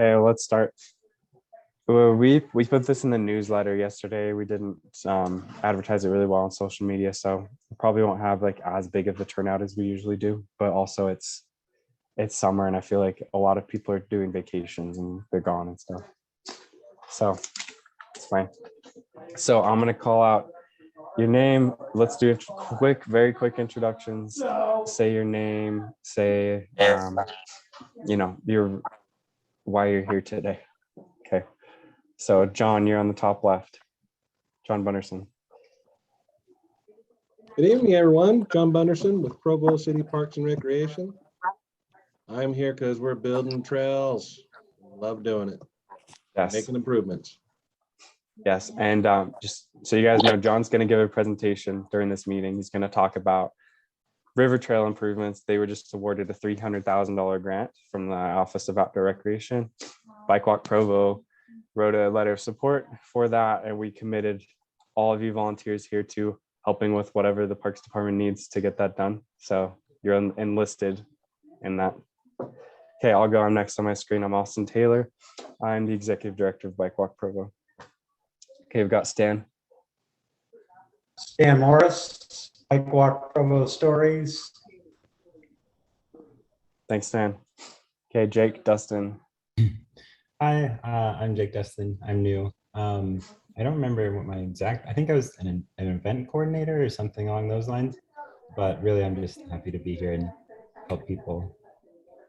Okay, let's start. We put this in the newsletter yesterday. We didn't advertise it really well on social media, so we probably won't have like as big of a turnout as we usually do. But also it's summer, and I feel like a lot of people are doing vacations and they're gone and stuff. So it's fine. So I'm gonna call out your name. Let's do a very quick introductions. Say your name. Say why you're here today. Okay. So John, you're on the top left. John Bunderson. Good evening, everyone. John Bunderson with Provo City Parks and Recreation. I'm here because we're building trails. Love doing it. Yes. Making improvements. Yes, and just so you guys know, John's going to give a presentation during this meeting. He's going to talk about river trail improvements. They were just awarded a $300,000 grant from the Office of Outdoor Recreation. BikeWalk Provo wrote a letter of support for that, and we committed all of you volunteers here to helping with whatever the Parks Department needs to get that done. So you're enlisted in that. Okay, I'll go. I'm next on my screen. I'm Austin Taylor. I'm the Executive Director of BikeWalk Provo. Okay, we've got Stan. Stan Morris, BikeWalk Provo Stories. Thanks, Stan. Okay, Jake Dustin. Hi, I'm Jake Dustin. I'm new. I don't remember what my exact, I think I was an event coordinator or something along those lines, but really I'm just happy to be here and help people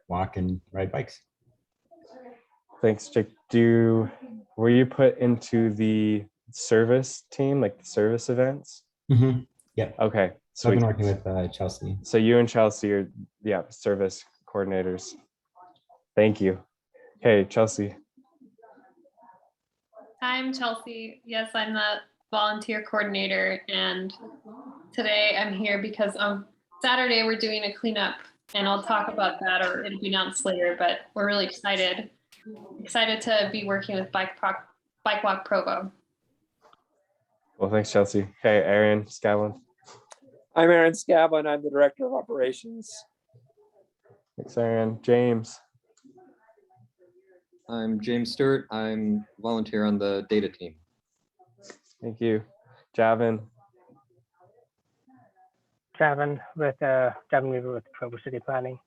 walk and ride bikes. Thanks, Jake. Were you put into the service team, like the service events? Mm-hmm. Yeah. Okay. So I've been working with Chelsea. So you and Chelsea are, service coordinators. Thank you. Okay, Chelsea. I'm Chelsea. Yes, I'm the volunteer coordinator, and today I'm here because on Saturday we're doing a cleanup, and I'll talk about that, or it'll be announced later, but we're really excited to be working with BikeWalk Provo. Well, thanks, Chelsea. Okay, Aaron Scavlin. I'm Aaron Scavlin. I'm the Director of Operations. Thanks, Aaron. James. I'm James Stewart. I'm volunteer on the data team. Thank you. Javin. Javin Weaver with Provo City Planning.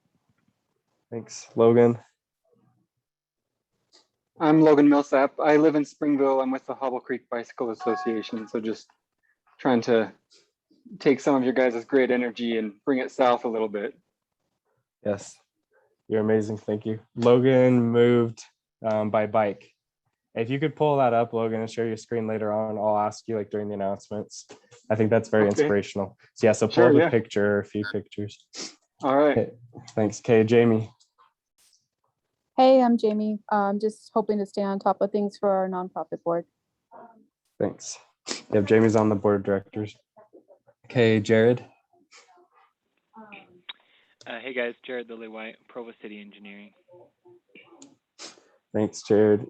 Thanks. Logan. I'm Logan Millsap. I live in Springville. I'm with the Hobble Creek Bicycle Association. So just trying to take some of your guys' great energy and bring it south a little bit. Yes, you're amazing. Thank you. Logan moved by bike. If you could pull that up, Logan, and share your screen later on, I'll ask you like during the announcements. I think that's very inspirational. So yeah, so pull up a picture or a few pictures. All right. Okay. Thanks. Okay, Jamie. Hey, I'm Jamie. Just hoping to stay on top of things for our nonprofit board. Thanks. Yeah, Jamie's on the board of directors. Okay, Jared. Hey guys, Jared Lillywhite, Provo City Engineering. Thanks, Jared.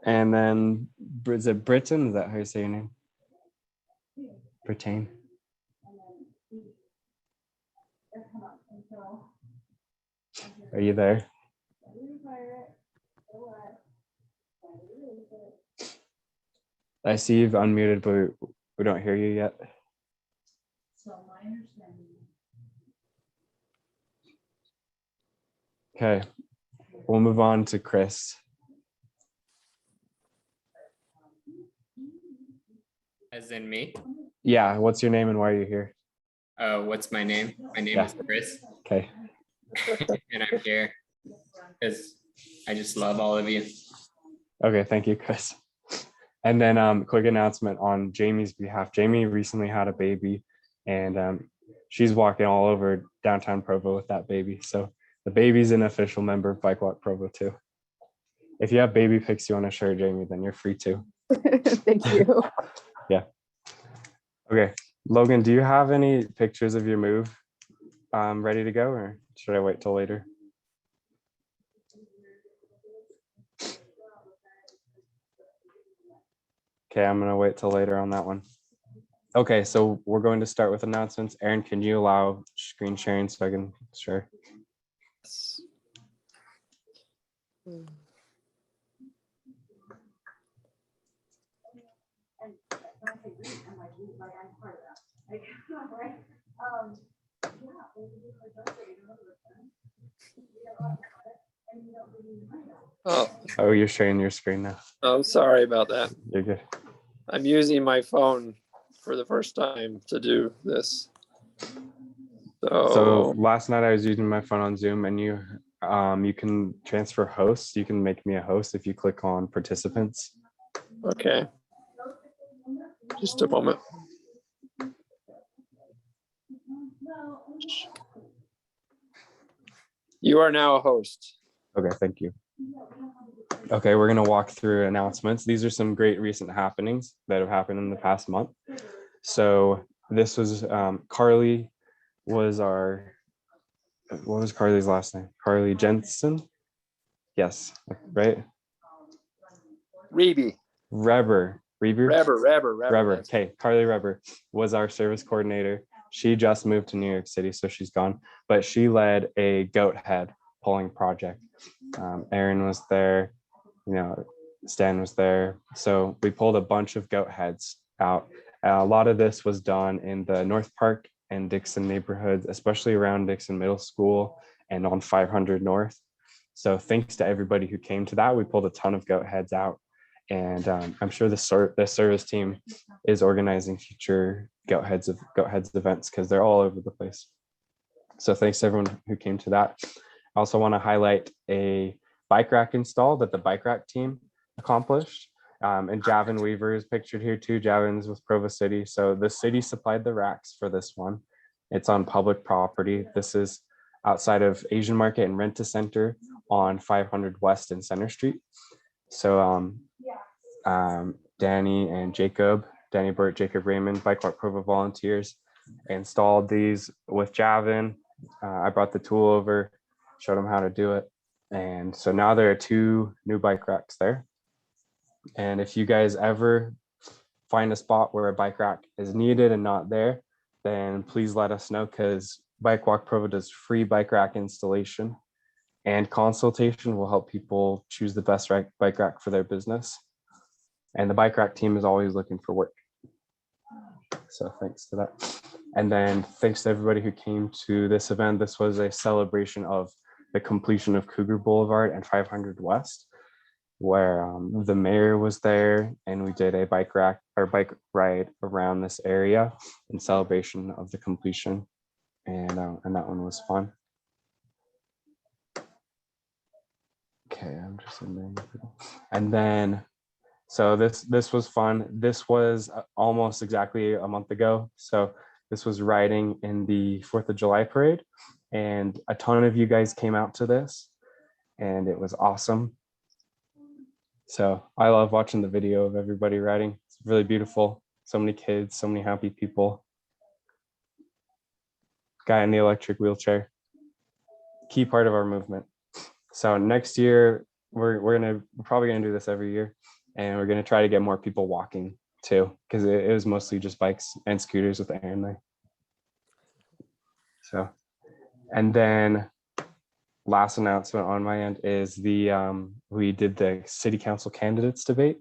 And then is it Britton? Is that how you say your name? Brittain. Are you there? I see you've unmuted, but we don't hear you yet. Okay, we'll move on to Chris. As in me? Yeah, what's your name and why are you here? What's my name? My name is Chris. Okay. And I'm here because I just love all of you. Okay, thank you, Chris. And then quick announcement on Jamie's behalf. Jamie recently had a baby, and she's walking all over downtown Provo with that baby. So the baby's an official member of BikeWalk Provo too. If you have baby pics you want to share, Jamie, then you're free to. Thank you. Yeah. Okay, Logan, do you have any pictures of your move ready to go, or should I wait till later? Okay, I'm gonna wait till later on that one. Okay, so we're going to start with announcements. Aaron, can you allow screen sharing so I can share? Oh, you're sharing your screen now. I'm sorry about that. You're good. I'm using my phone for the first time to do this. So last night I was using my phone on Zoom, and you can transfer hosts. You can make me a host if you click on participants. Okay. Just a moment. You are now a host. Okay, thank you. Okay, we're gonna walk through announcements. These are some great recent happenings that have happened in the past month. So this was Carly was our, what was Carly's last name? Carly Jensen? Yes, right? Reby. Reber. Reber. Okay, Carly Reber was our service coordinator. She just moved to New York City, so she's gone, but she led a goat head pulling project. Aaron was there, Stan was there. So we pulled a bunch of goat heads out. A lot of this was done in the North Park and Dixon neighborhoods, especially around Dixon Middle School and on 500 North. So thanks to everybody who came to that. We pulled a ton of goat heads out. And I'm sure the service team is organizing future goat heads events because they're all over the place. So thanks to everyone who came to that. I also want to highlight a bike rack install that the bike rack team accomplished. And Javin Weaver is pictured here too. Javin's with Provo City. So the city supplied the racks for this one. It's on public property. This is outside of Asian Market and Rent-A-Center on 500 West and Center Street. So Danny and Jacob, Danny Burt, Jacob Raymond, BikeWalk Provo volunteers installed these with Javin. I brought the tool over, showed them how to do it. And so now there are 2 new bike racks there. And if you guys ever find a spot where a bike rack is needed and not there, then please let us know, because BikeWalk Provo does free bike rack installation and consultation. Will help people choose the best bike rack for their business. And the bike rack team is always looking for work. So thanks to that. And then thanks to everybody who came to this event. This was a celebration of the completion of Cougar Boulevard and 500 West, where the mayor was there, and we did a bike ride around this area in celebration of the completion. And that one was fun. Okay, I'm just in there. And then, so this was fun. This was almost exactly a month ago. So this was riding in the 4th of July parade, and a ton of you guys came out to this, and it was awesome. So I love watching the video of everybody riding. It's really beautiful. So many kids, so many happy people. Guy in the electric wheelchair, key part of our movement. So next year, we're probably gonna do this every year, and we're gonna try to get more people walking too, because it was mostly just bikes and scooters with Aaron there. So, and then last announcement on my end is we did the city council candidates debate,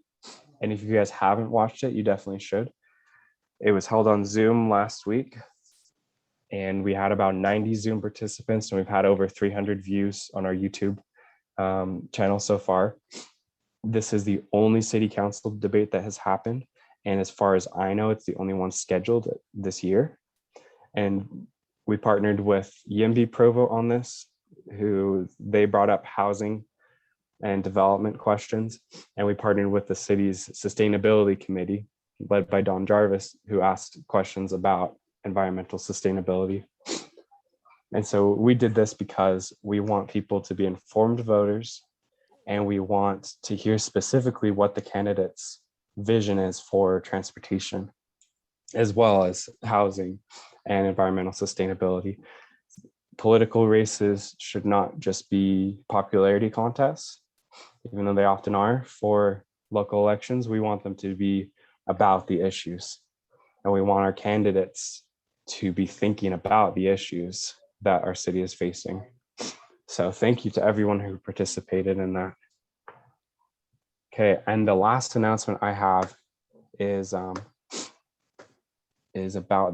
and if you guys haven't watched it, you definitely should. It was held on Zoom last week, and we had about 90 Zoom participants, and we've had over 300 views on our YouTube channel so far. This is the only city council debate that has happened, and as far as I know, it's the only one scheduled this year. And we partnered with YIMBY Provo on this, who they brought up housing and development questions, and we partnered with the city's sustainability committee led by Don Jarvis, who asked questions about environmental sustainability. And so we did this because we want people to be informed voters, and we want to hear specifically what the candidate's vision is for transportation, as well as housing and environmental sustainability. Political races should not just be popularity contests, even though they often are for local elections. We want them to be about the issues. And we want our candidates to be thinking about the issues that our city is facing. So thank you to everyone who participated in that. Okay, and the last announcement I have is about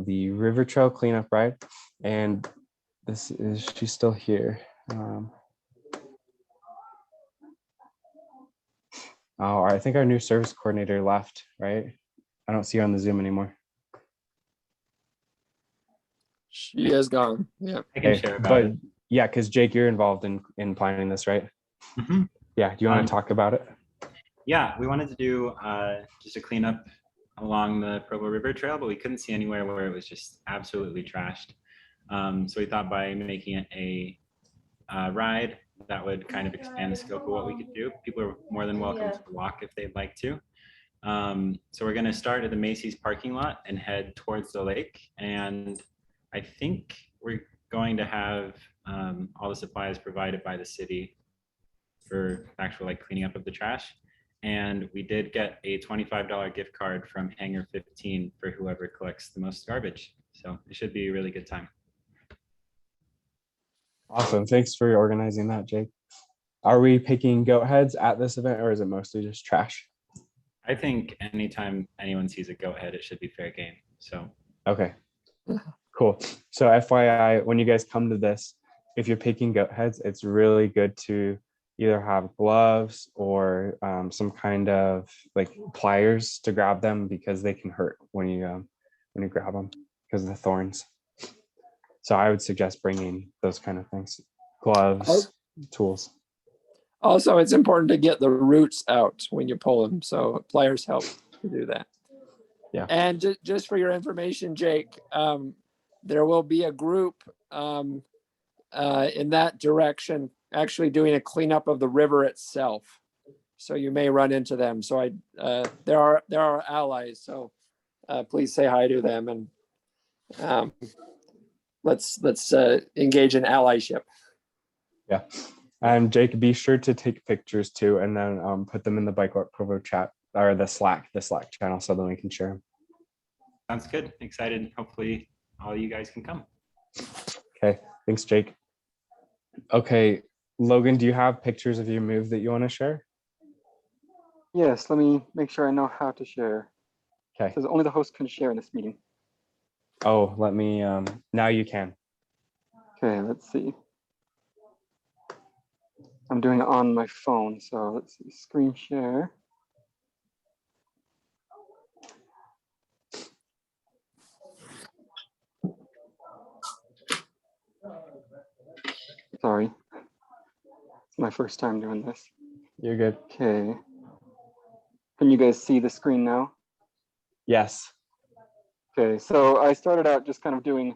the River Trail cleanup ride. And this is, she's still here. Oh, I think our new service coordinator left, right? I don't see her on the Zoom anymore. She is gone. Yeah. I can Okay, share about but it. yeah, because Jake, you're involved in planning this, right? Mhm. Yeah, do you want to talk about it? Yeah, we wanted to do just a cleanup along the Provo River Trail, but we couldn't see anywhere where it was just absolutely trashed. So we thought by making it a ride that would kind of expand the scope of what we could do. People are more than welcome to walk if they'd like to. So we're going to start at the Macy's parking lot and head towards the lake. And I think we're going to have all the supplies provided by the city for actual like cleaning up of the trash. And we did get a $25 gift card from Hangar 15 for whoever collects the most garbage. So it should be a really good time. Awesome. Thanks for organizing that, Jake. Are we picking goat heads at this event, or is it mostly just trash? I think anytime anyone sees a goat head, it should be fair game. So Okay, cool. So FYI, when you guys come to this, if you're picking goat heads, it's really good to either have gloves or some kind of like pliers to grab them, because they can hurt when you grab them because of the thorns. So I would suggest bringing those kind of things, gloves, tools. Also, it's important to get the roots out when you pull them. So pliers help to do that. Yeah. And just for your information, Jake, there will be a group in that direction actually doing a cleanup of the river itself. So you may run into them. So there are allies. So please say hi to them, and let's engage in allyship. Yeah. And Jake, be sure to take pictures too, and then put them in the BikeWalk Provo chat or the Slack channel, so then we can share them. sounds good. Excited. Hopefully all you guys can come. Okay. Thanks, Jake. Okay, Logan, do you have pictures of your move that you want to share? Yes, let me make sure I know how to share. Okay. It says only the host can share in this meeting. Oh, let me, now you can. Okay, let's see. I'm doing it on my phone, so let's see, screen share. Sorry, it's my first time doing this. You're good. Okay. Can you guys see the screen now? Yes. Okay, so I started out just kind of doing,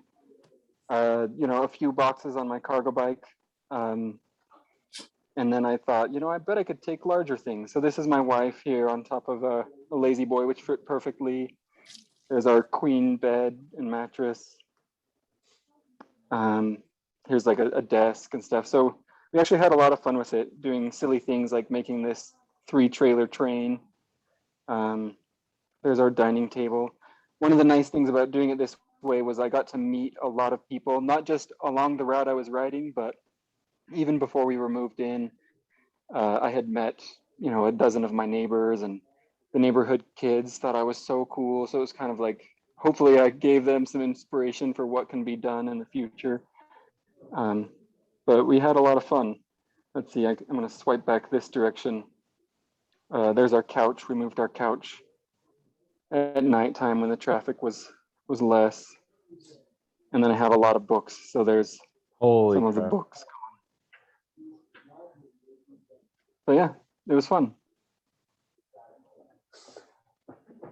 a few boxes on my cargo bike. And then I thought, I bet I could take larger things. So this is my wife here on top of a lazy boy, which fit perfectly. There's our queen bed and mattress. Here's like a desk and stuff. So we actually had a lot of fun with it, doing silly things like making this 3-trailer train. There's our dining table. One of the nice things about doing it this way was I got to meet a lot of people, not just along the route I was riding, but even before we were moved in. I had met, a dozen of my neighbors, and the neighborhood kids thought I was so cool. So it was kind of like, hopefully I gave them some inspiration for what can be done in the future. But we had a lot of fun. Let's see, I'm going to swipe back this direction. There's our couch. We moved our couch at nighttime when the traffic was less. And then I have a lot of books. So there's some of the books. So yeah, it was fun.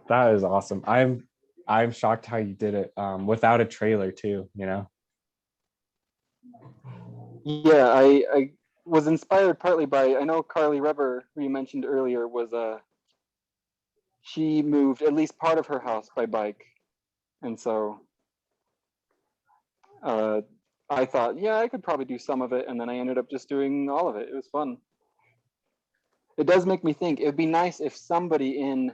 That is awesome. I'm shocked how you did it without a trailer too, Yeah, I was inspired partly by, I know Carly Reber, who you mentioned earlier, she moved at least part of her house by bike. And so I thought, yeah, I could probably do some of it. And then I ended up just doing all of it. It was fun. It does make me think it would be nice if somebody in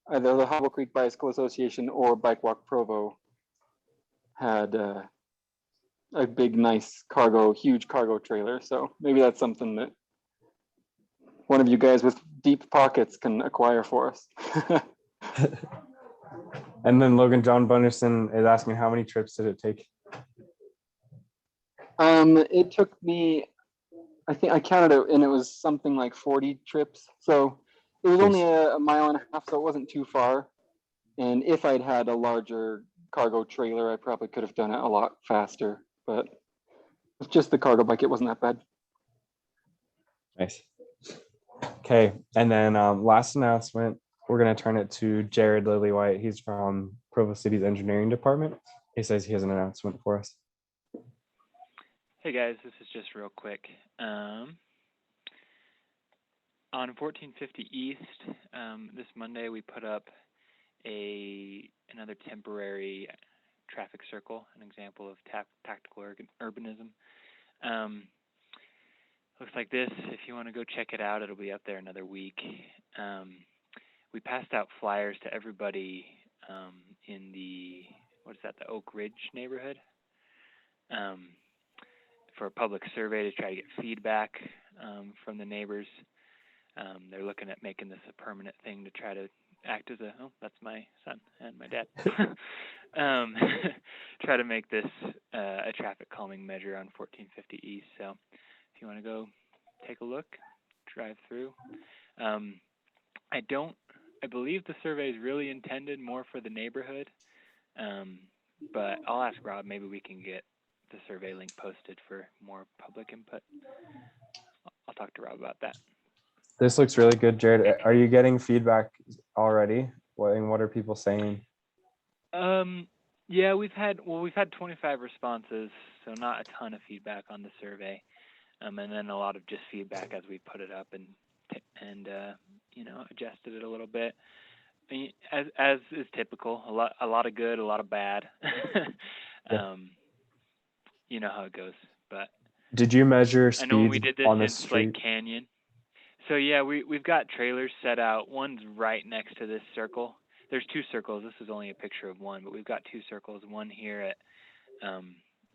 either the Hobble Creek Bicycle Association or BikeWalk Provo had a big, nice huge cargo trailer. So maybe that's something that one of you guys with deep pockets can acquire for us. And then Logan John Bunderson is asking, how many trips did it take? It took me, I think I counted it, and it was something like 40 trips. So it was only a mile and a half, so it wasn't too far. And if I'd had a larger cargo trailer, I probably could have done it a lot faster. But it's just the cargo bike; it wasn't that bad. Nice. Okay, and then last announcement, we're going to turn it to Jared Lillywhite. He's from Provo City's engineering department. He says he has an announcement for us. Hey guys, this is just real quick. On 1450 East, this Monday we put up another temporary traffic circle, an example of tactical urbanism. Looks like this. If you want to go check it out, it'll be up there another week. We passed out flyers to everybody in the the Oak Ridge neighborhood for a public survey to try to get feedback from the neighbors. They're looking at making this a permanent thing to try to act as that's my son and my dad. Try to make this a traffic calming measure on 1450 East. So if you want to go take a look, drive through. I believe the survey is really intended more for the neighborhood, but I'll ask Rob, maybe we can get the survey link posted for more public input. I'll talk to Rob about that. This looks really good, Jared. Are you getting feedback already? What are people saying? Yeah, we've had 25 responses, so not a ton of feedback on the survey, and then a lot of just feedback as we put it up and adjusted it a little bit. I mean, as is typical, a lot of good, a lot of bad. Yeah. You know how it goes. But did you measure I know when we speeds did this on the in street? Slate Canyon. So yeah, we've got trailers set out. One's right next to this circle. There's two circles. This is only a picture of one, but we've got two circles. One here at I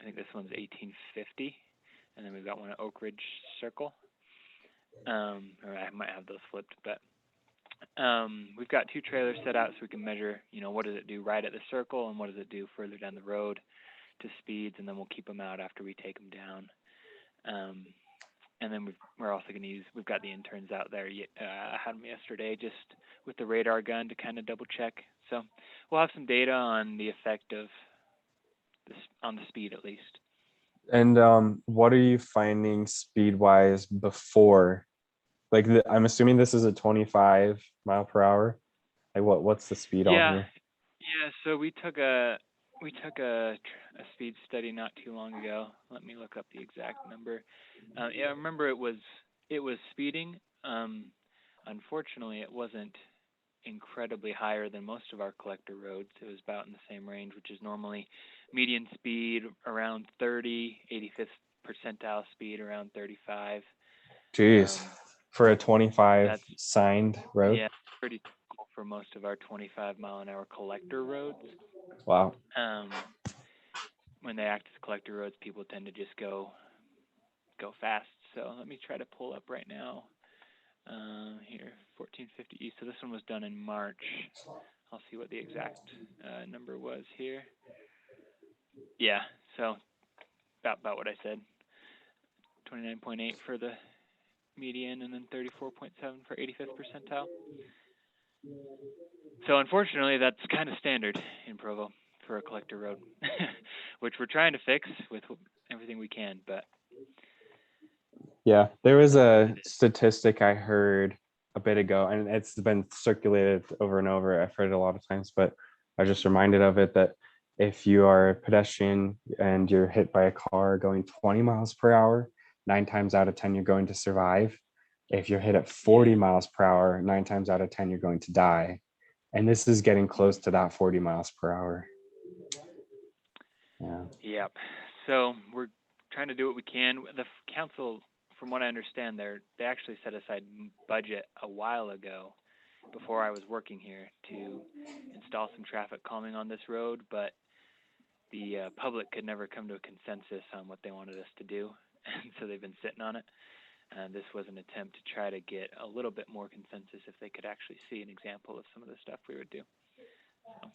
think this one's 1850, and then we've got one at Oak Ridge Circle. Or I might have those flipped, but we've got two trailers set out so we can measure, what does it do right at the circle and what does it do further down the road to speeds, and then we'll keep them out after we take them down. And then we're also going to we've got the interns out there. I had them yesterday just with the radar gun to kind of double check. So we'll have some data on the effect of this on the speed at least. And what are you finding speed-wise before? Like, I'm assuming this is a 25 mile per hour. Like, what's the speed on here? Yeah. So we took a speed study not too long ago. Let me look up the exact number. I remember it was speeding. Unfortunately, it wasn't incredibly higher than most of our collector roads. It was about in the same range, which is normally median speed around 30, 85th percentile speed around 35. Jeez, for a 25 signed road? Yeah, pretty typical for most of our 25 mile an hour collector roads. Wow. When they act as collector roads, people tend to just go fast. So let me try to pull up right now. Here, 1450 East. So this one was done in March. I'll see what the exact number was here. Yeah, so about what I said. 29.8 for the median, and then 34.7 for 85th percentile. So unfortunately, that's kind of standard in Provo for a collector road, which we're trying to fix with everything we can. But yeah, there was a statistic I heard a bit ago, and it's been circulated over and over. I've heard it a lot of times, but I was just reminded of it that if you are a pedestrian and you're hit by a car going 20 miles per hour, 9 times out of 10 you're going to survive. If you're hit at 40 miles per hour, 9 times out of 10 you're going to die. And this is getting close to that 40 miles per hour. Yeah. Yep. So we're trying to do what we can. The council, from what I understand, they actually set aside budget a while ago before I was working here to install some traffic calming on this road, but the public could never come to a consensus on what they wanted us to do, and so they've been sitting on it. And this was an attempt to try to get a little bit more consensus if they could actually see an example of some of the stuff we would do. So,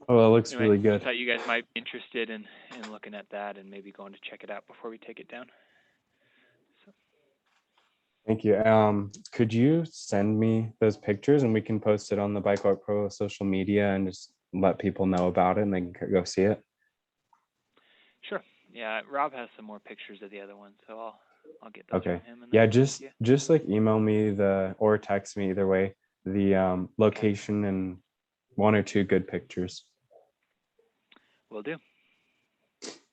Oh, it looks anyway, really I good. thought you guys might be interested in looking at that and maybe going to check it out before we take it down. So, Thank you. Could you send me those pictures and we can post it on the BikeWalk Pro social media and just let people know about it and they can go see it? sure. Yeah, Rob has some more pictures of the other ones, so I'll get those Okay. from him. And Yeah, then, just like email me or text me either way, the location and 1 or 2 good pictures. will do.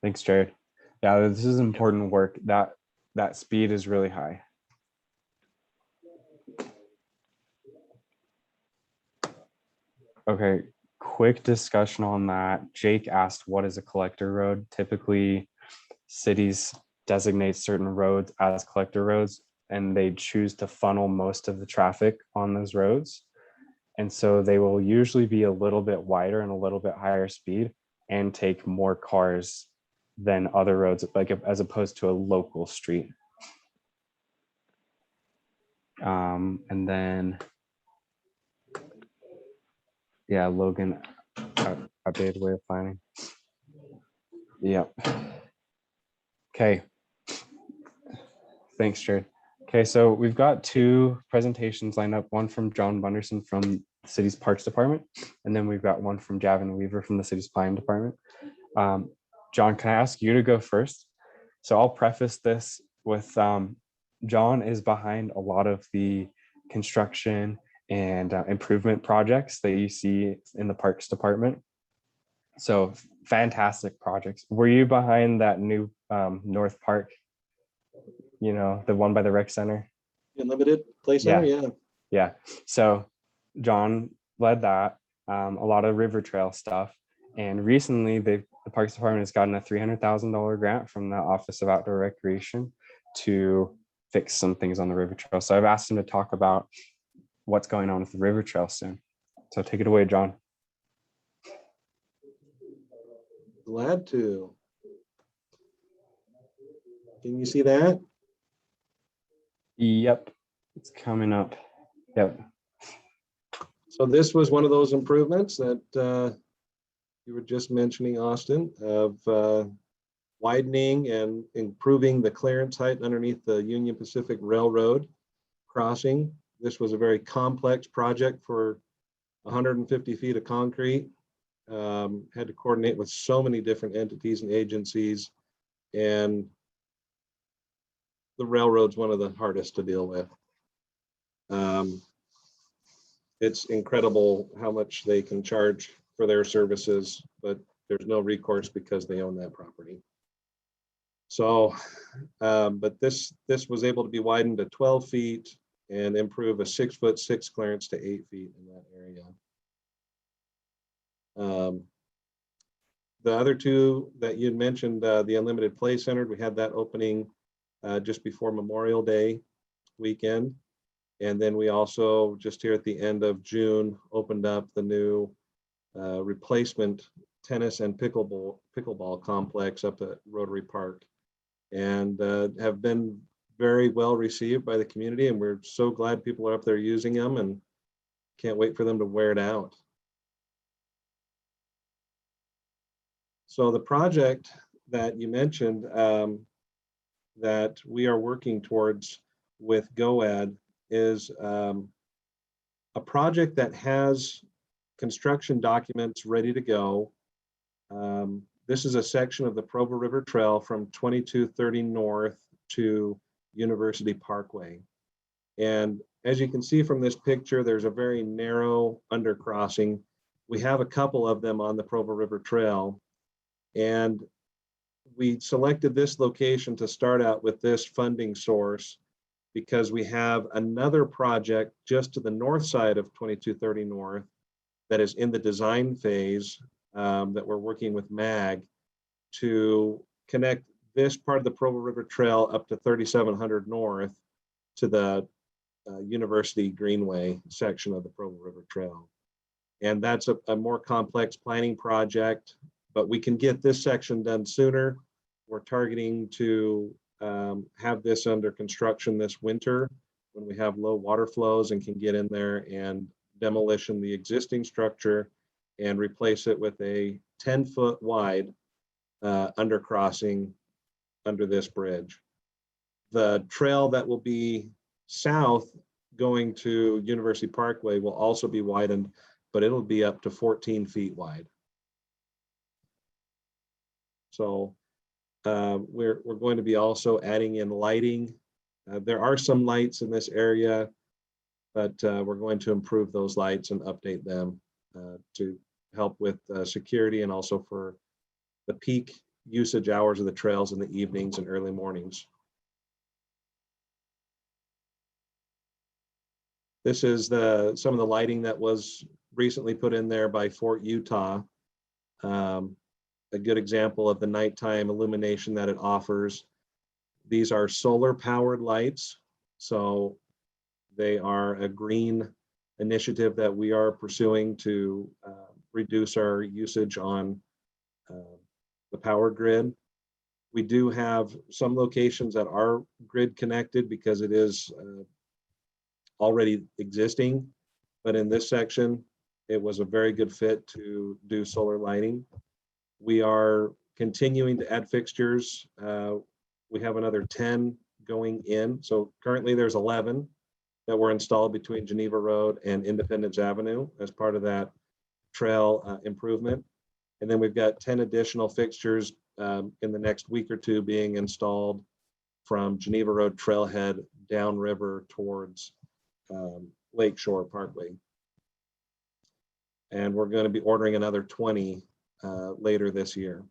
Thanks, Jared. Yeah, this is important work. That speed is really high. Okay, quick discussion on that. Jake asked, what is a collector road? Typically, cities designate certain roads as collector roads, and they choose to funnel most of the traffic on those roads. And so they will usually be a little bit wider and a little bit higher speed and take more cars than other roads, like as opposed to a local street. And then, yeah, Logan, updated way of planning. Yep. Okay. Thanks, Jared. Okay, so we've got 2 presentations lined up, one from John Bunderson from the city's Parks Department, and then we've got one from Javin Weaver from the city's Planning Department. John, can I ask you to go first? So I'll preface this with John is behind a lot of the construction and improvement projects that you see in the Parks Department. So fantastic projects. Were you behind that new North Park? You know, the one by the rec center? Unlimited Play Center, yeah. Yeah. So John led that, a lot of river trail stuff. And recently the Parks Department has gotten a $300,000 grant from the Office of Outdoor Recreation to fix some things on the river trail. So I've asked him to talk about what's going on with the river trail soon. So take it away, John. Glad to. Can you see that? Yep, it's coming up. Yep. So this was one of those improvements that you were just mentioning, Austin, of widening and improving the clearance height underneath the Union Pacific Railroad crossing. This was a very complex project for 150 feet of concrete. Had to coordinate with so many different entities and agencies, and the railroad's one of the hardest to deal with. It's incredible how much they can charge for their services, but there's no recourse because they own that property. So, but this was able to be widened to 12 feet and improve a 6'6" clearance to 8 feet in that area. The other 2 that you mentioned, the Unlimited Play Center, we had that opening just before Memorial Day weekend. And then we also, just here at the end of June, opened up the new replacement tennis and pickleball complex up at Rotary Park, and have been very well received by the community. And we're so glad people are up there using them and can't wait for them to wear it out. So the project that you mentioned that we are working towards with GOAD is a project that has construction documents ready to go. This is a section of the Provo River Trail from 2230 north to University Parkway. And as you can see from this picture, there's a very narrow undercrossing. We have a couple of them on the Provo River Trail. And we selected this location to start out with this funding source because we have another project just to the north side of 2230 north that is in the design phase that we're working with MAG to connect this part of the Provo River Trail up to 3700 north to the University Greenway section of the Provo River Trail. And that's a more complex planning project, but we can get this section done sooner. We're targeting to have this under construction this winter when we have low water flows and can get in there and demolition the existing structure and replace it with a 10-foot wide undercrossing under this bridge. The trail that will be south going to University Parkway will also be widened, but it'll be up to 14 feet wide. So we're going to be also adding in lighting. There are some lights in this area, but we're going to improve those lights and update them to help with security and also for the peak usage hours of the trails in the evenings and early mornings. This is some of the lighting that was recently put in there by Fort Utah. A good example of the nighttime illumination that it offers. These are solar powered lights. So they are a green initiative that we are pursuing to reduce our usage on the power grid. We do have some locations that are grid connected because it is already existing, but in this section, it was a very good fit to do solar lighting. We are continuing to add fixtures. We have another 10 going in. So currently there's 11 that were installed between Geneva Road and Independence Avenue as part of that trail improvement. And then we've got 10 additional fixtures in the next week or two being installed from Geneva Road trailhead downriver towards Lakeshore Parkway. And we're going to be ordering another 20 later this year.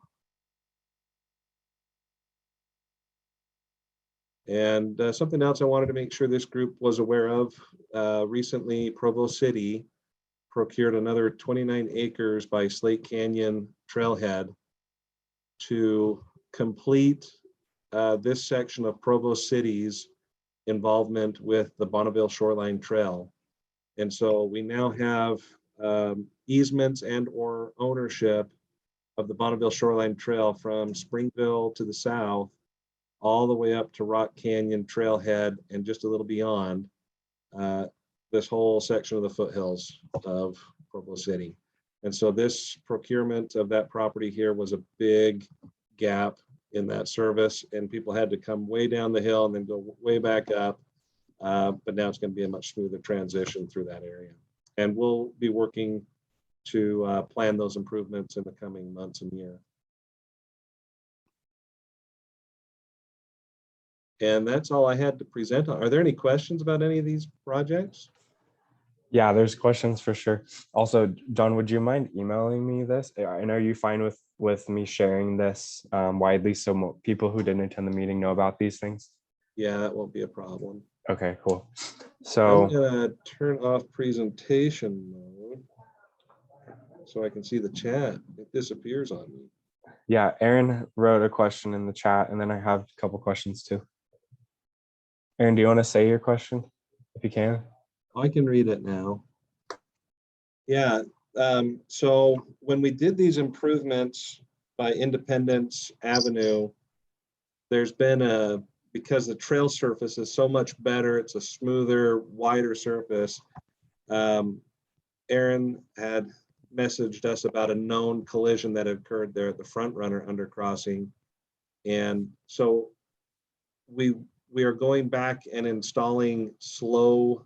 And something else I wanted to make sure this group was aware of, recently Provo City procured another 29 acres by Slate Canyon Trailhead to complete this section of Provo City's involvement with the Bonneville Shoreline Trail. And so we now have easements and or ownership of the Bonneville Shoreline Trail from Springville to the south, all the way up to Rock Canyon Trailhead and just a little beyond this whole section of the foothills of Provo City. And so this procurement of that property here was a big gap in that service, and people had to come way down the hill and then go way back up. But now it's going to be a much smoother transition through that area. And we'll be working to plan those improvements in the coming months and year. And that's all I had to present on. Are there any questions about any of these projects? Yeah, there's questions for sure. Also, John, would you mind emailing me this? And are you fine with me sharing this widely so people who didn't attend the meeting know about these things? Yeah, that won't be a problem. Okay, cool. So I'm gonna turn off presentation mode so I can see the chat. It disappears on me. yeah, Aaron wrote a question in the chat, and then I have a couple questions too. Aaron, do you want to say your question if you can? I can read it now. Yeah, so when we did these improvements by Independence Avenue, there's been because the trail surface is so much better, it's a smoother, wider surface. Aaron had messaged us about a known collision that occurred there at the front runner undercrossing. And so we are going back and installing slow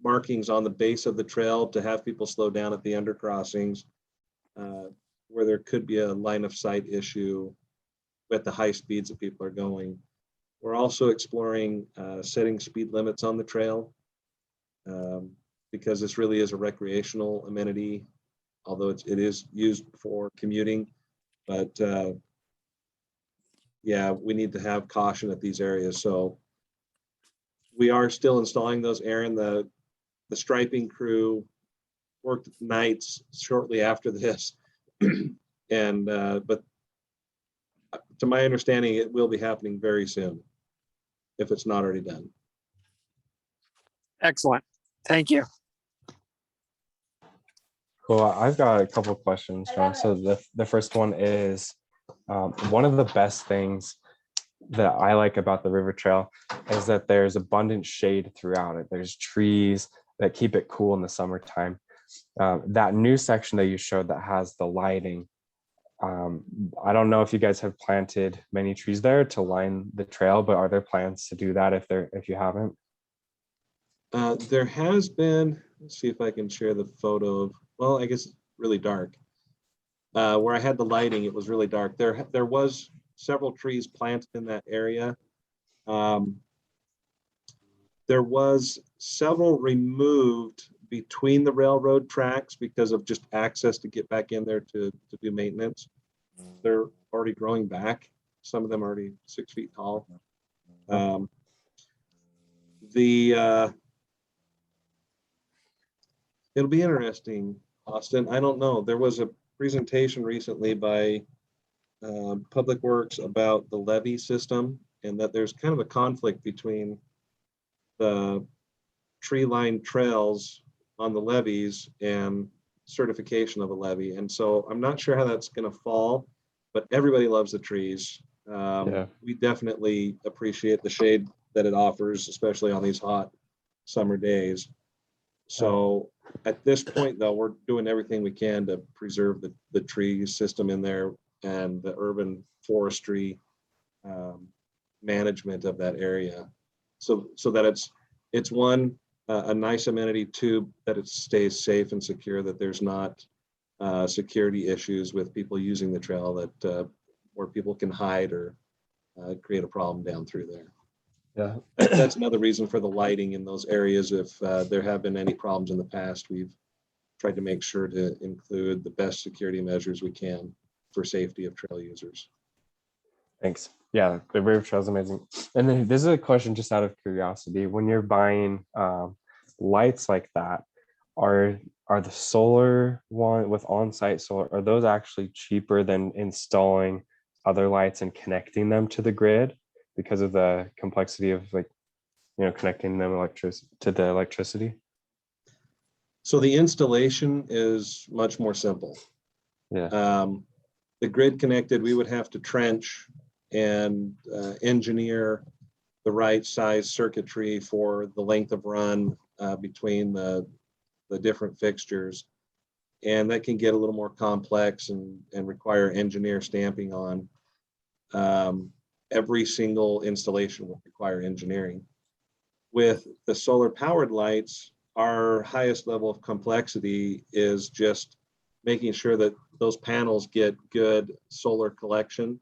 markings on the base of the trail to have people slow down at the undercrossings where there could be a line of sight issue at the high speeds that people are going. We're also exploring setting speed limits on the trail because this really is a recreational amenity, although it is used for commuting. But yeah, we need to have caution at these areas. So we are still installing those, Aaron. The striping crew worked nights shortly after this. And but to my understanding, it will be happening very soon, if it's not already done. Excellent. Thank you. Cool. I've got a couple of questions, John. So the first one is one of the best things that I like about the river trail is that there's abundant shade throughout it. There's trees that keep it cool in the summertime. That new section that you showed that has the lighting, I don't know if you guys have planted many trees there to line the trail, but are there plans to do that if you haven't? There has been, let's see if I can share the photo of, well, I guess really dark. Where I had the lighting, it was really dark. There was several trees planted in that area. There was several removed between the railroad tracks because of just access to get back in there to do maintenance. They're already growing back. Some of them are already 6 feet tall. It'll be interesting, Austin. I don't know. There was a presentation recently by Public Works about the levee system, and that there's kind of a conflict between the tree-lined trails on the levees and certification of a levee. And so I'm not sure how that's going to fall, but everybody loves the trees. We definitely appreciate the shade that it offers, especially on these hot summer days. So at this point, though, we're doing everything we can to preserve the tree system in there and the urban forestry management of that area. So that it's one, a nice amenity, two, that it stays safe and secure, that there's not security issues with people using the trail that where people can hide or create a problem down through there. Yeah, that's another reason for the lighting in those areas. If there have been any problems in the past, we've tried to make sure to include the best security measures we can for safety of trail users. Thanks. Yeah, the river trail is amazing. And then this is a question just out of curiosity. When you're buying lights like that, are the solar one with on-site solar, are those actually cheaper than installing other lights and connecting them to the grid because of the complexity of, like, you know, connecting them to the electricity? So the installation is much more simple. Yeah. The grid connected, we would have to trench and engineer the right size circuitry for the length of run between the different fixtures. And that can get a little more complex and require engineer stamping on. Every single installation will require engineering. With the solar powered lights, our highest level of complexity is just making sure that those panels get good solar collection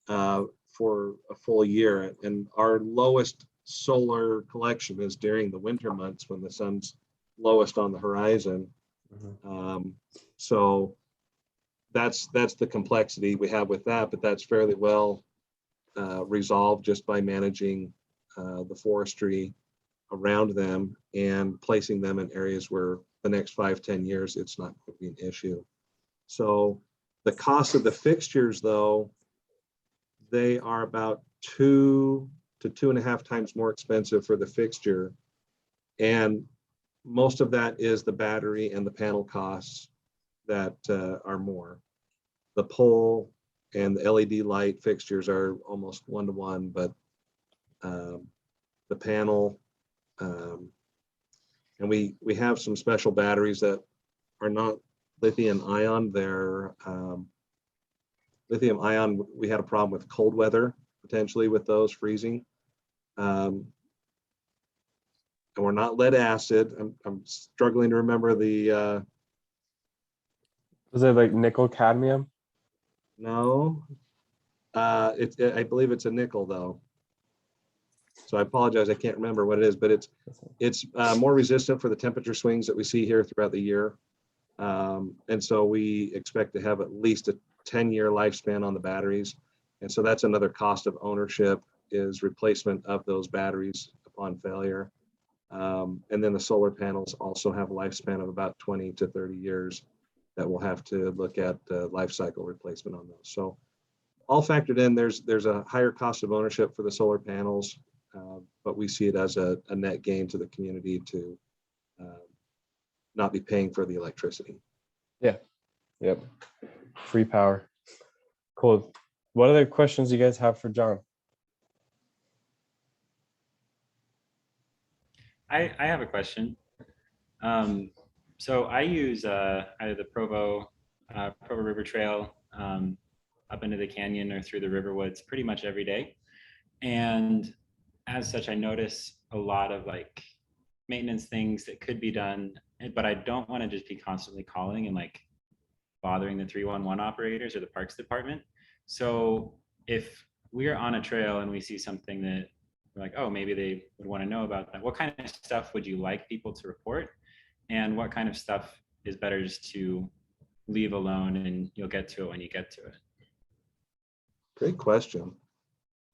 for a full year. And our lowest solar collection is during the winter months when the sun's lowest on the horizon. So that's the complexity we have with that, but that's fairly well resolved just by managing the forestry around them and placing them in areas where the next 5-10 years it's not going to be an issue. So the cost of the fixtures, though, they are about 2 to 2.5 times more expensive for the fixture, and most of that is the battery and the panel costs that are more. The pole and the LED light fixtures are almost 1-to-1, but the panel, and we have some special batteries that are not lithium ion. They're lithium ion. We had a problem with cold weather potentially with those freezing, and we're not lead acid. I'm struggling to remember the. Was it like nickel cadmium? No, I believe it's a nickel though. So I apologize, I can't remember what it is, but it's more resistant for the temperature swings that we see here throughout the year. And so we expect to have at least a 10-year lifespan on the batteries. And so that's another cost of ownership, is replacement of those batteries upon failure. And then the solar panels also have a lifespan of about 20 to 30 years that we'll have to look at life cycle replacement on those. So all factored in, there's a higher cost of ownership for the solar panels. but we see it as a net gain to the community to not be paying for the electricity. Yeah. Yep. Free power. Cool. What other questions do you guys have for John? I have a question. So I use either the Provo River Trail up into the canyon or through the river woods pretty much every day. And as such, I notice a lot of like maintenance things that could be done, but I don't want to just be constantly calling and like bothering the 311 operators or the parks department. So if we are on a trail and we see something that we're like, oh, maybe they would want to know about that, what kind of stuff would you like people to report? And what kind of stuff is better just to leave alone and you'll get to it when you get to it? Great question.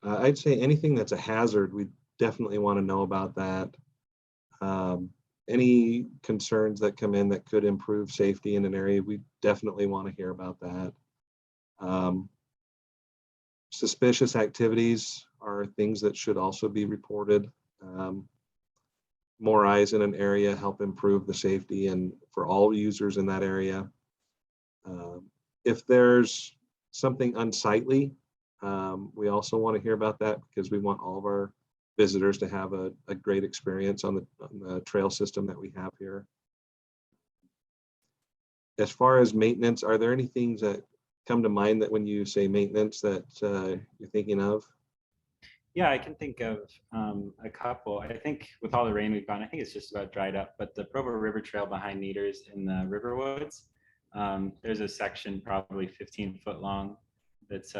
I'd say anything that's a hazard, we definitely want to know about that. Any concerns that come in that could improve safety in an area, we definitely want to hear about that. Suspicious activities are things that should also be reported. More eyes in an area help improve the safety and for all users in that area. If there's something unsightly, we also want to hear about that because we want all of our visitors to have a great experience on the trail system that we have here. As far as maintenance, are there any things that come to mind that when you say maintenance that you're thinking of? Yeah, I can think of a couple. I think with all the rain we've gotten, I think it's just about dried up, but the Provo River Trail behind Neaters in the river woods, there's a section probably 15-foot long that's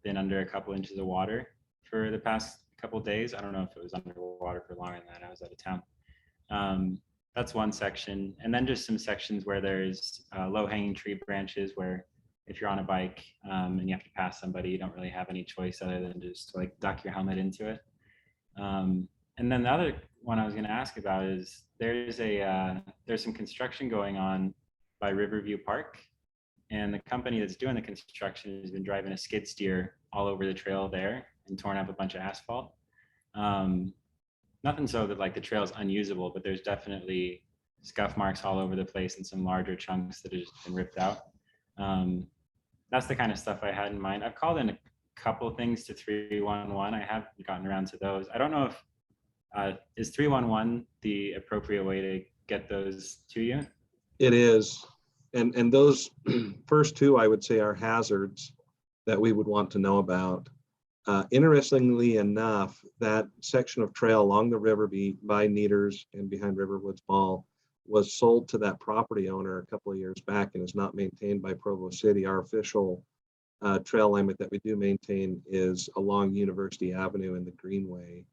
been under a couple inches of water for the past couple of days. I don't know if it was underwater for longer than that. I was out of town. That's one section. And then just some sections where there's low-hanging tree branches where if you're on a bike and you have to pass somebody, you don't really have any choice other than just to like duck your helmet into it. And then the other one I was going to ask about is there's some construction going on by Riverview Park, and the company that's doing the construction has been driving a skid steer all over the trail there and torn up a bunch of asphalt. Nothing so that like the trail is unusable, but there's definitely scuff marks all over the place and some larger chunks that have just been ripped out. That's the kind of stuff I had in mind. I've called in a couple of things to 311. I haven't gotten around to those. I don't know if is 311 the appropriate way to get those to you? It is. And those first two, I would say, are hazards that we would want to know about. Interestingly enough, that section of trail along the river by Neaters and behind Riverwoods Mall was sold to that property owner a couple of years back and is not maintained by Provo City. Our official trail alignment that we do maintain is along University Avenue in the Greenway.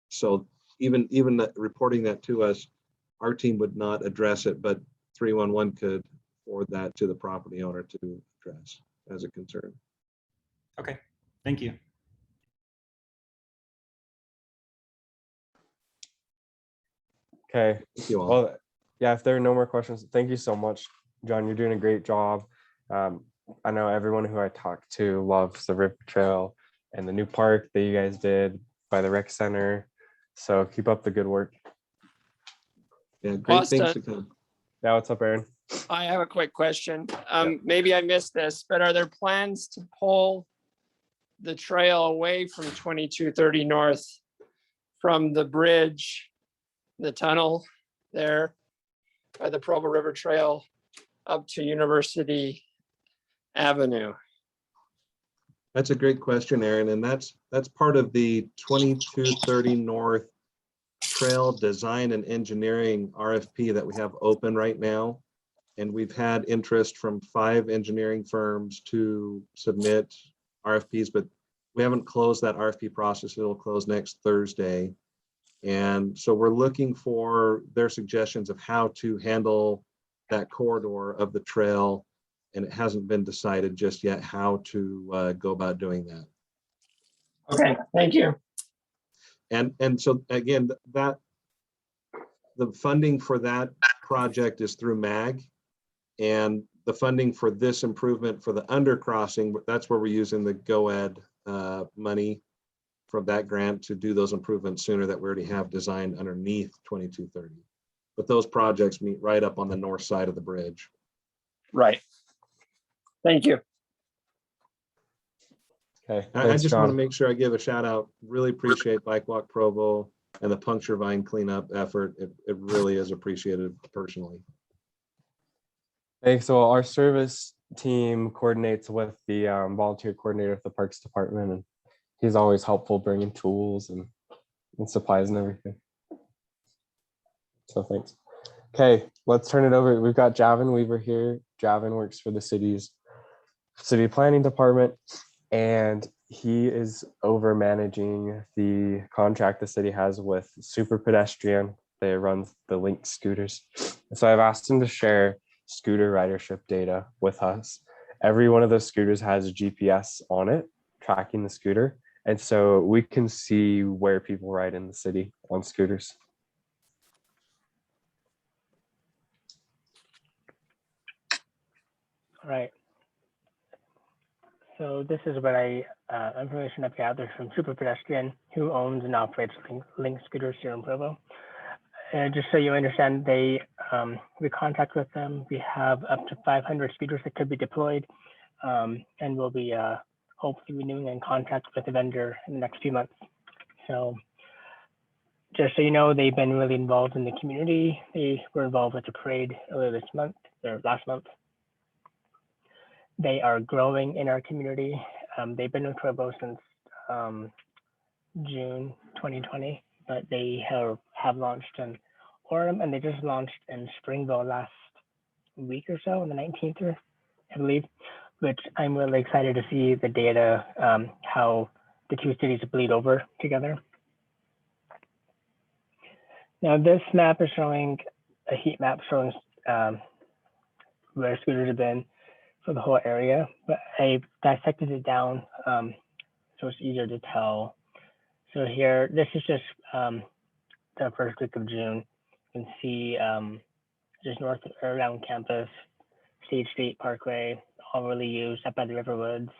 So even reporting that to us, our team would not address it, but 311 could forward that to the property owner to address as a concern. Okay, thank you. Okay. Thank you all. Well, yeah, if there are no more questions, thank you so much, John. You're doing a great job. I know everyone who I talked to loves the River Trail and the new park that you guys did by the rec center. So keep up the good work. Yeah, great Austin, things to come. Yeah, what's up, Aaron? I have a quick question. Maybe I missed this, but are there plans to pull the trail away from 2230 North from the bridge, the tunnel there by the Provo River Trail up to University Avenue? That's a great question, Aaron, and that's part of the 2230 North Trail Design and Engineering RFP that we have open right now. And we've had interest from 5 engineering firms to submit RFPs, but we haven't closed that RFP process. It'll close next Thursday. And so we're looking for their suggestions of how to handle that corridor of the trail. And it hasn't been decided just yet how to go about doing that. Okay, thank you. And so again, the funding for that project is through MAG, and the funding for this improvement for the undercrossing, that's where we're using the GoEd money. from that grant to do those improvements sooner that we already have designed underneath 2230. But those projects meet right up on the north side of the bridge. Right. Thank you. Okay, I thanks, just want to John. make sure I give a shout out. Really appreciate BikeWalk Provo and the puncture vine cleanup effort. It really is appreciated personally. Thanks. So our service team coordinates with the volunteer coordinator of the Parks Department, and he's always helpful bringing tools and supplies and everything. So thanks. Okay, let's turn it over. We've got Javin Weaver here. Javin works for the city planning department, and he is over managing the contract the city has with Super Pedestrian. They run the Link scooters. So I've asked him to share scooter ridership data with us. Every one of those scooters has a GPS on it, tracking the scooter. And so we can see where people ride in the city on scooters. All right. So this is what information I've gathered from Super Pedestrian, who owns and operates Link scooters here in Provo. And just so you understand, we contract with them. We have up to 500 scooters that could be deployed, and we'll be hopefully renewing in contract with the vendor in the next few months. So just so you know, they've been really involved in the community. They were involved with the parade earlier this month, or last month. They are growing in our community. They've been in Provo since June 2020, but they have launched in Orem, and they just launched in Springville last week or so, on the 19th, I believe, which I'm really excited to see the data, how the two cities bleed over together. Now this map is showing a heat map showing where scooters have been for the whole area, but I dissected it down so it's easier to tell. So here, this is just the first week of June. You can see just north around campus, State Street Parkway, all really used, up by the River Woods.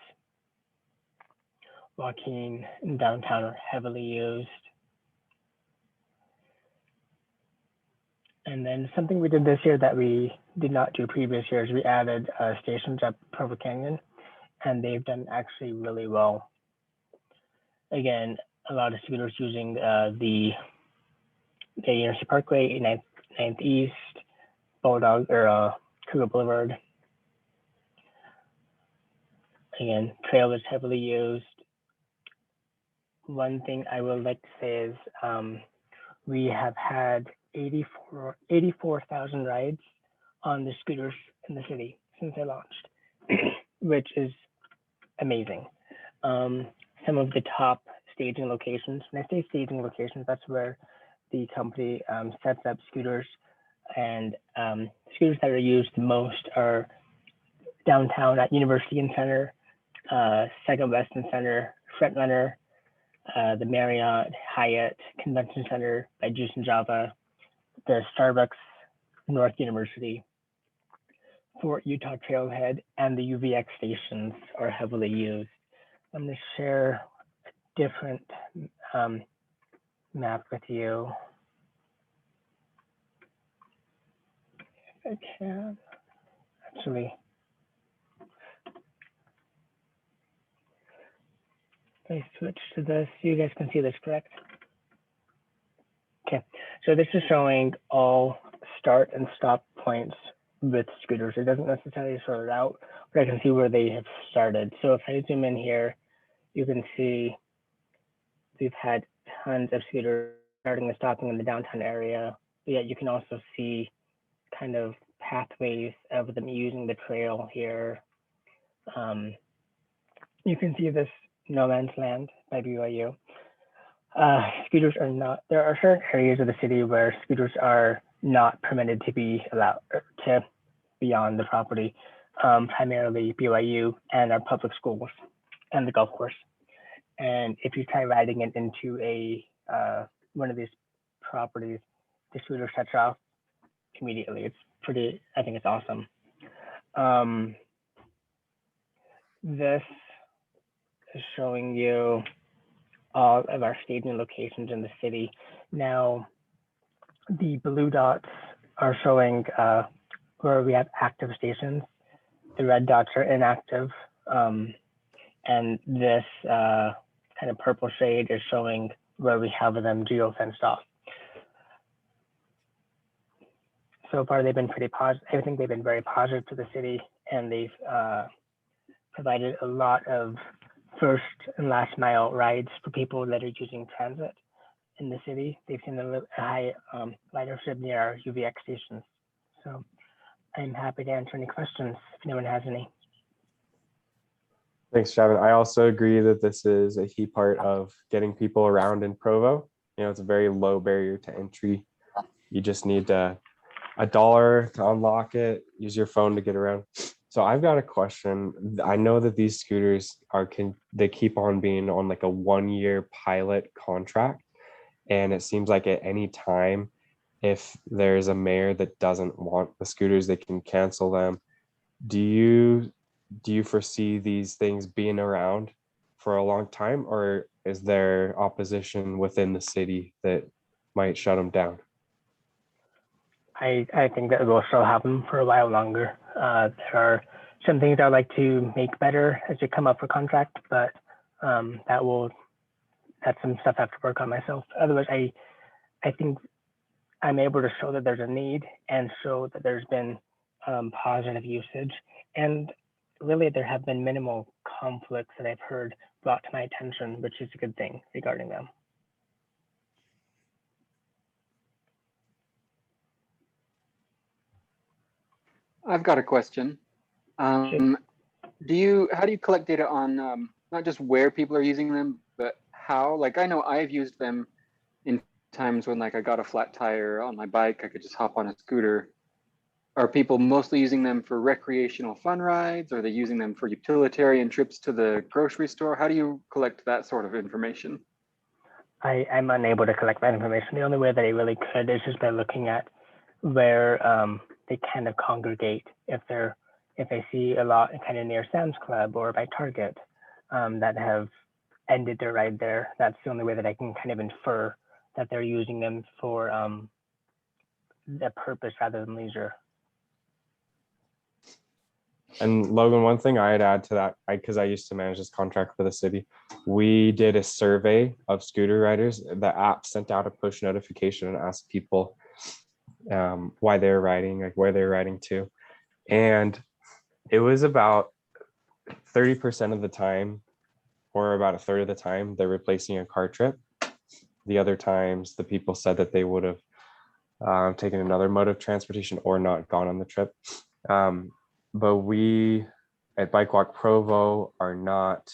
Joaquin and downtown are heavily used. And then something we did this year that we did not do previous years, we added stations up Provo Canyon, and they've done actually really well. Again, a lot of scooters using the University Parkway, 9th East, Bulldog, or Cougar Boulevard. Again, trail is heavily used. One thing I would like to say is we have had 84,000 rides on the scooters in the city since they launched, which is amazing. Some of the top staging locations, when I say staging locations, that's where the company sets up scooters, and scooters that are used the most are downtown at University and Center, Second Weston Center, Frontrunner, the Marriott, Hyatt Convention Center by Juice and Java, the Starbucks North University, Fort Utah Trailhead, and the UVX stations are heavily used. I'm going to share a different map with you. If I can, actually. If I switch to this, you guys can see this, correct? Okay, so this is showing all start and stop points with scooters. It doesn't necessarily sort it out, but I can see where they have started. So if I zoom in here, you can see we've had tons of scooters starting and stopping in the downtown area. But yet you can also see kind of pathways of them using the trail here. You can see this no man's land by BYU. Scooters are not, there are certain areas of the city where scooters are not permitted to be allowed to be on the property, primarily BYU and our public schools and the golf course. And if you try riding it into a one of these properties, the scooter shuts off immediately. It's pretty, I think it's awesome. This is showing you all of our staging locations in the city. Now, the blue dots are showing where we have active stations. The red dots are inactive. And this kind of purple shade is showing where we have them geo-fenced off. So far, they've been pretty positive. I think they've been very positive to the city, and they've provided a lot of first and last mile rides for people that are using transit in the city. They've seen a high ridership near our UVX stations. So I'm happy to answer any questions if anyone has any. Thanks, Shavin. I also agree that this is a key part of getting people around in Provo. You know, it's a very low barrier to entry. You just need $1 to unlock it, use your phone to get around. So I've got a question. I know that these scooters they keep on being on like a 1-year pilot contract. And it seems like at any time, if there's a mayor that doesn't want the scooters, they can cancel them. Do you foresee these things being around for a long time, or is there opposition within the city that might shut them down? I think that we'll still have them for a while longer. There are some things I'd like to make better as they come up for contract, but that's some stuff I have to work on myself. Otherwise, I think I'm able to show that there's a need and show that there's been positive usage. And really, there have been minimal conflicts that I've heard brought to my attention, which is a good thing regarding them. I've got a question. How do you collect data on not just where people are using them, but how? Like, I know I've used them in times when, like, I got a flat tire on my bike, I could just hop on a scooter. Are people mostly using them for recreational fun rides? Are they using them for utilitarian trips to the grocery store? How do you collect that sort of information? I'm unable to collect that information. The only way that I really could is just by looking at where they kind of congregate. If I see a lot kind of near Sam's Club or by Target that have ended their ride there, that's the only way that I can kind of infer that they're using them for the purpose rather than leisure. And Logan, one thing I'd add to that, because I used to manage this contract for the city, we did a survey of scooter riders. The app sent out a push notification and asked people why they're riding, like where they're riding to. And it was about 30% of the time, or about a third of the time, they're replacing a car trip. The other times, the people said that they would have taken another mode of transportation or not gone on the trip. But we at BikeWalk Provo are not,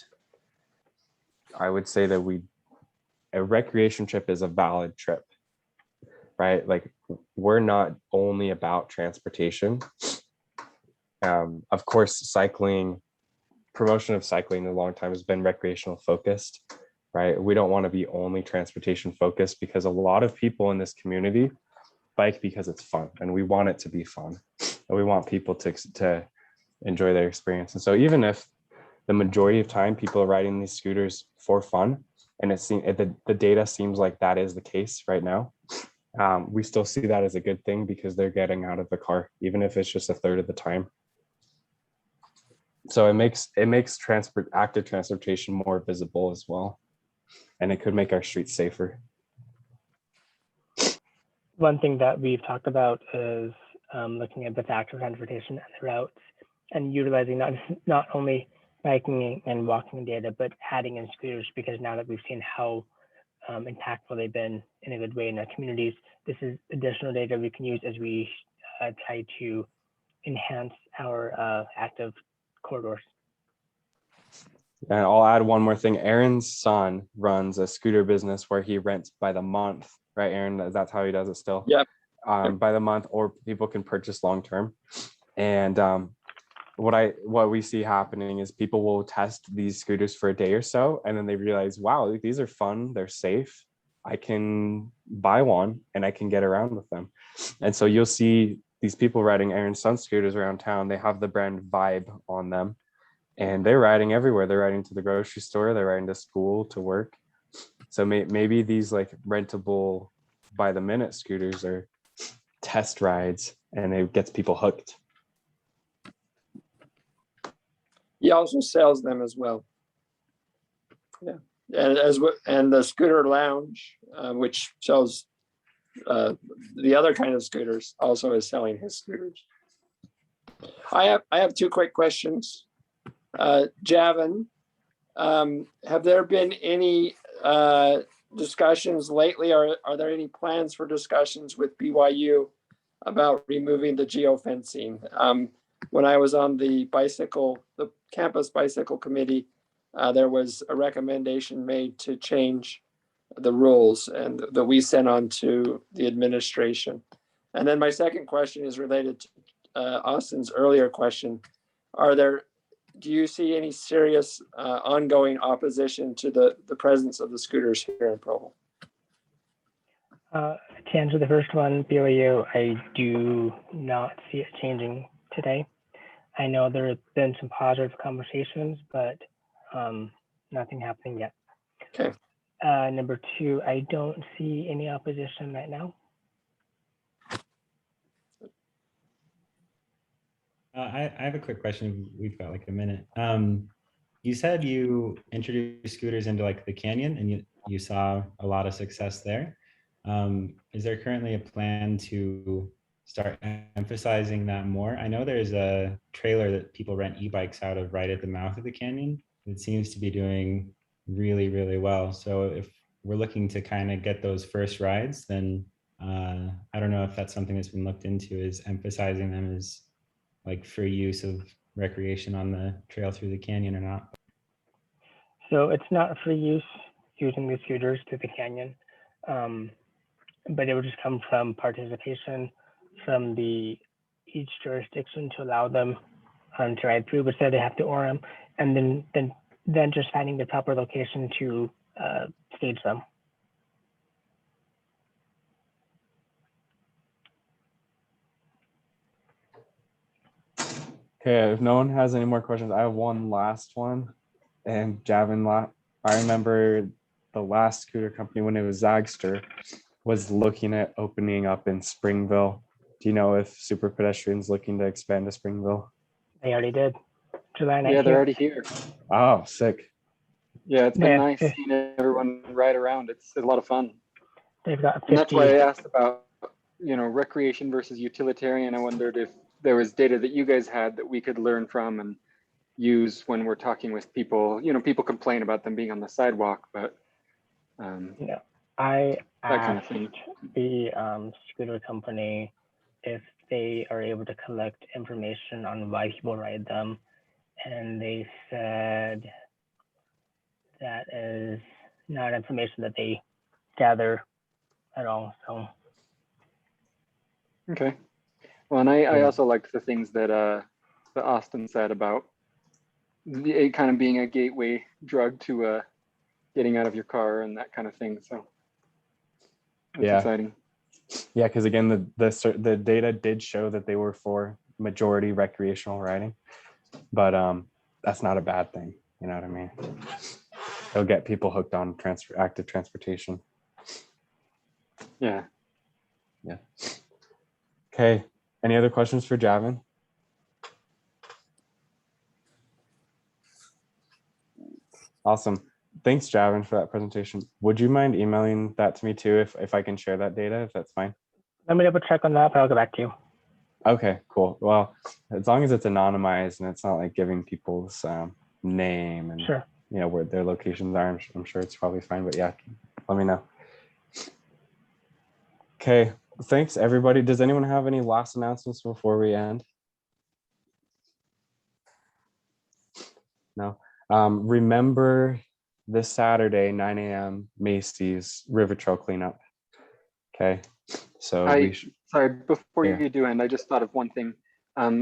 I would say that a recreation trip is a valid trip, right? Like, we're not only about transportation. Of course, promotion of cycling in a long time has been recreational focused, right? We don't want to be only transportation focused, because a lot of people in this community bike because it's fun, and we want it to be fun, and we want people to enjoy their experience. And so even if the majority of time people are riding these scooters for fun, and the data seems like that is the case right now, we still see that as a good thing, because they're getting out of the car, even if it's just a third of the time. So it makes active transportation more visible as well, and it could make our streets safer. One thing that we've talked about is looking at the active transportation and the routes, and utilizing not only biking and walking data, but adding in scooters, because now that we've seen how impactful they've been in a good way in our communities, this is additional data we can use as we try to enhance our active corridors. And I'll add one more thing. Aaron's son runs a scooter business where he rents by the month, right, Aaron? That's how he does it still? Yep. By the month, or people can purchase long-term. And what we see happening is people will test these scooters for a day or so, and then they realize, wow, these are fun, they're safe, I can buy one and I can get around with them. And so you'll see these people riding Aaron's son scooters around town. They have the brand Vibe on them, and they're riding everywhere. They're riding to the grocery store, they're riding to school, to work. So maybe these like rentable by the minute scooters are test rides and it gets people hooked. He also sells them as well. Yeah, and the scooter lounge, which sells the other kind of scooters, also is selling his scooters. I have two quick questions. Javin, have there been any discussions lately? Are there any plans for discussions with BYU about removing the geofencing? When I was on the campus bicycle committee, there was a recommendation made to change the rules and that we sent on to the administration. And then my second question is related to Austin's earlier question. Do you see any serious ongoing opposition to the presence of the scooters here in Provo? To answer the first one, BYU, I do not see it changing today. I know there have been some positive conversations, but nothing happening yet. Okay. Number two, I don't see any opposition right now. I have a quick question. We've got like a minute. You said you introduced scooters into like the canyon and you saw a lot of success there. Is there currently a plan to start emphasizing that more? I know there's a trailer that people rent e-bikes out of right at the mouth of the canyon. It seems to be doing really, really well. So if we're looking to kind of get those first rides, then I don't know if that's something that's been looked into, is emphasizing them as like for use of recreation on the trail through the canyon or not. So it's not for use using the scooters through the canyon, but it would just come from participation from each jurisdiction to allow them to ride through, but so they have to ORM, and then just finding the proper location to stage them. Okay, if no one has any more questions, I have one last one. And Javin, I remember the last scooter company when it was Zagster was looking at opening up in Springville. Do you know if Super Pedestrian's looking to expand to Springville? They already did. July 19th. Yeah, they're already here. Oh, sick. Yeah, it's been nice seeing everyone ride around. It's a lot of fun. They've got 50. And that's why I asked about, recreation versus utilitarian. I wondered if there was data that you guys had that we could learn from and use when we're talking with people. People complain about them being on the sidewalk, but I that kind of asked thing. the scooter company if they are able to collect information on why people ride them, and they said that is not information that they gather at all. So Okay. Well, and I also liked the things that Austin said about it kind of being a gateway drug to getting out of your car and that kind of thing. So that's exciting. Yeah, because again, the data did show that they were for majority recreational riding, but that's not a bad thing. You know what I mean? It'll get people hooked on active transportation. Yeah. Yeah. Okay. Any other questions for Javin? Awesome. Thanks, Javin, for that presentation. Would you mind emailing that to me too, if I can share that data, if that's fine? let me double check on that, but I'll get back to you. Okay, cool. Well, as long as it's anonymized and it's not like giving people's name and Sure. Where their locations are, I'm sure it's probably fine. But yeah, let me know. Okay, thanks everybody. Does anyone have any last announcements before we end? No. Remember this Saturday, 9 a.m. Macy's River Trail cleanup. Okay, so sorry, before you do end, I just thought of one thing.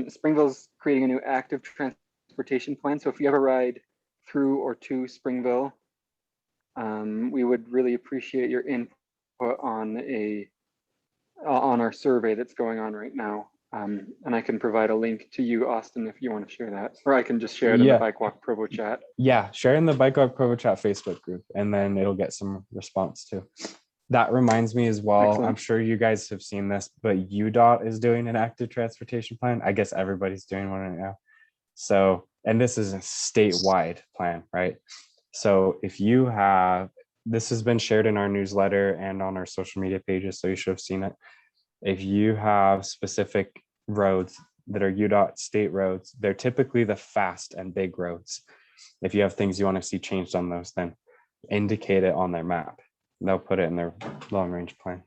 Springville's creating a new active transportation plan. So if you ever ride through or to Springville, we would really appreciate your input on our survey that's going on right now. And I can provide a link to you, Austin, if you want to share that, or I can just share it in the Yeah. BikeWalk Provo chat. Yeah, share in the BikeWalk Provo Chat Facebook group, and then it'll get some response too. That reminds me as well, Excellent. I'm sure you guys have seen this, but UDOT is doing an active transportation plan. I guess everybody's doing one right now. So, and this is a statewide plan, right? So if you have, this has been shared in our newsletter and on our social media pages, so you should have seen it. If you have specific roads that are UDOT state roads, they're typically the fast and big roads. If you have things you want to see changed on those, then indicate it on their map. They'll put it in their long range plan.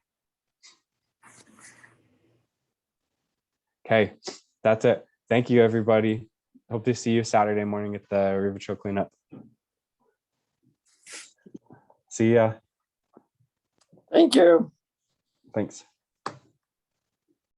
Okay, that's it. Thank you, everybody. Hope to see you Saturday morning at the River Trail cleanup. See ya. Thank you. Thanks.